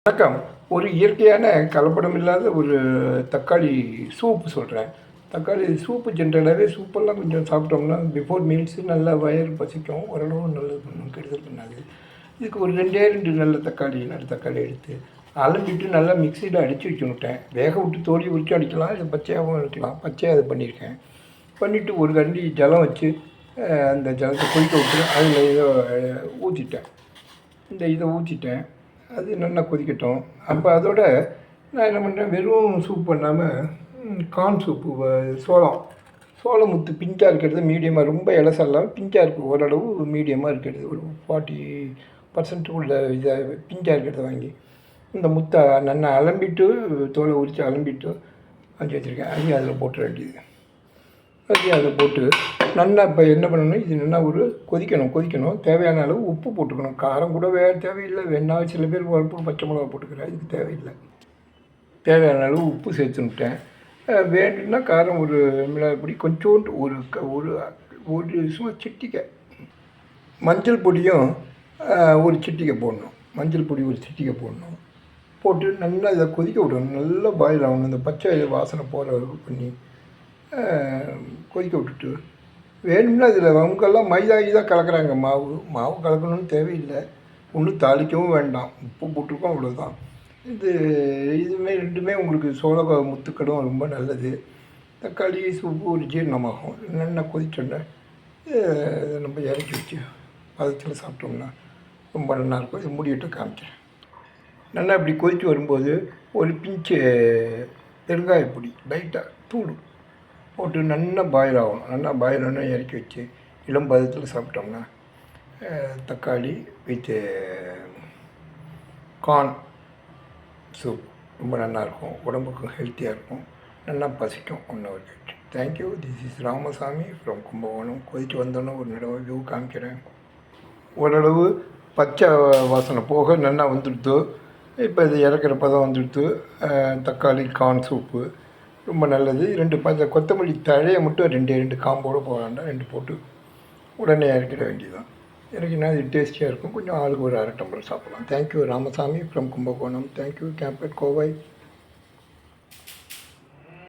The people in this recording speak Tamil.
வணக்கம். ஒரு இயற்கையான கலப்படம் இல்லாத ஒரு தக்காளி சூப் சொல்கிறேன். தக்காளி சூப்பு ஜென்ரலாகவே சூப்பெல்லாம் கொஞ்சம் சாப்பிட்டோம்னா பிஃபோர் மீல்ஸு நல்லா வயிறு பசிக்கும், ஓரளவு நல்லது பண்ணும், கெடுதல் பண்ணாது. இதுக்கு ஒரு 2 நல்ல தக்காளி எடுத்து அலம்பிட்டு நல்லா மிக்சியில் அடித்து வச்சுன்னுட்டேன். வேக விட்டு தோலி உரித்து அடிக்கலாம், இது பச்சையாகவும் இருக்கலாம். பச்சையாக அதை பண்ணியிருக்கேன். பண்ணிவிட்டு ஒரு கரண்டி ஜலம் வச்சு அந்த ஜலத்தை கொதிக்க விட்டு அதில் இதை ஊற்றிட்டேன். அது நல்லா கொதிக்கட்டும். அப்போ அதோட நான் என்ன பண்ணுறேன், வெறும் சூப் பண்ணாமல் கார்ன் சூப்பு, சோளம் முத்து பிஞ்சாக இருக்கிறது மீடியமாக, ரொம்ப இலசா இல்லாமல் பிஞ்சாக இருக்குது, ஓரளவு மீடியமாக இருக்கிறது, ஒரு 40% உள்ள இதை பிஞ்சாக இருக்கிறத வாங்கி இந்த முத்தை நல்லா அலம்பிட்டு, தோலை உரித்து அலம்பிட்டு வச்சு வச்சுருக்கேன். அதையும் அதில் போட்டுற வேண்டியது. அதில் போட்டு நல்லா இப்போ என்ன பண்ணணும், இது நல்லா ஒரு கொதிக்கணும். தேவையான அளவு உப்பு போட்டுக்கணும். காரம் கூட தேவையில்லை, வேணா சில பேர் உப்பு பச்சை மிளகா போட்டுக்கிறேன், இதுக்கு தேவையில்லை. தேவையான அளவு உப்பு சேர்த்துன்னுட்டேன். வேணும்னா காரம் ஒரு மிளகாய் பொடி கொஞ்சோண்டு ஒரு சும்மா சிட்டிக்கை, மஞ்சள் பொடியும் ஒரு சிட்டிக்கை போடணும். மஞ்சள் பொடி ஒரு சிட்டிக்கை போடணும். போட்டு நல்லா இதை கொதிக்க விடணும். நல்லா பாயில் ஆகணும். இந்த பச்சை வாசனை போகிற அளவுக்கு பண்ணி கொதிக்க விட்டுட்டு, வேணும்னா இதில் அவங்கெல்லாம் மைதா கலக்கிறாங்க. மாவு கலக்கணும்னு தேவையில்லை, ஒன்றும் தாளிக்கவும் வேண்டாம், உப்பு போட்டிருக்கோம், அவ்வளோதான். ரெண்டுமே உங்களுக்கு சோள முத்துக்களும் ரொம்ப நல்லது. தக்காளி சூப்பு ஒரு ஜீரணமாகும். நல்லா கொதிச்சோன்னே இதை நம்ம இறக்கி வச்சு பதத்தில் சாப்பிட்டோம்னா ரொம்ப நல்லாயிருக்கும். இது மூடிவிட்டு காமிக்கிறேன். நல்லா இப்படி கொதித்து வரும்போது ஒரு பிஞ்சு பெருங்காயப்பொடி லைட்டாக தூள் போட்டு நல்லா பாயில் ஆகணும். நல்லா பாயில் ஆனால் இறக்கி வச்சு இளம் பதத்தில் சாப்பிட்டோம்னா தக்காளி வித் கார்ன் சூப் ரொம்ப நல்லாயிருக்கும். உடம்புக்கும் ஹெல்த்தியாக இருக்கும், நல்லா பசிக்கும். ஒன்று thank you. This is Ramasamy from Kumbakonam. கொதித்து வந்தோன்னே ஒரு நடவை வியூ காமிக்கிறேன். ஓரளவு பச்சை வாசனை போக நல்லா வந்துடுத்து. இப்போ இது இறக்குற பதம் வந்துடுத்து. தக்காளி கார்ன் சூப்பு ரொம்ப நல்லது. 2 கொத்தமல்லி தழையை மட்டும் 2 காம்போடு போக வேண்டாம், 2 போட்டு உடனே இறக்கிட வேண்டியதுதான். இறக்கினா இது டேஸ்டியாக இருக்கும். கொஞ்சம் ஆளுக்கு ஒரு 1/2 டம்ளர் சாப்பிட்லாம். Thank you. Ramasamy from Kumbakonam. Thank you. Gambit Kovai.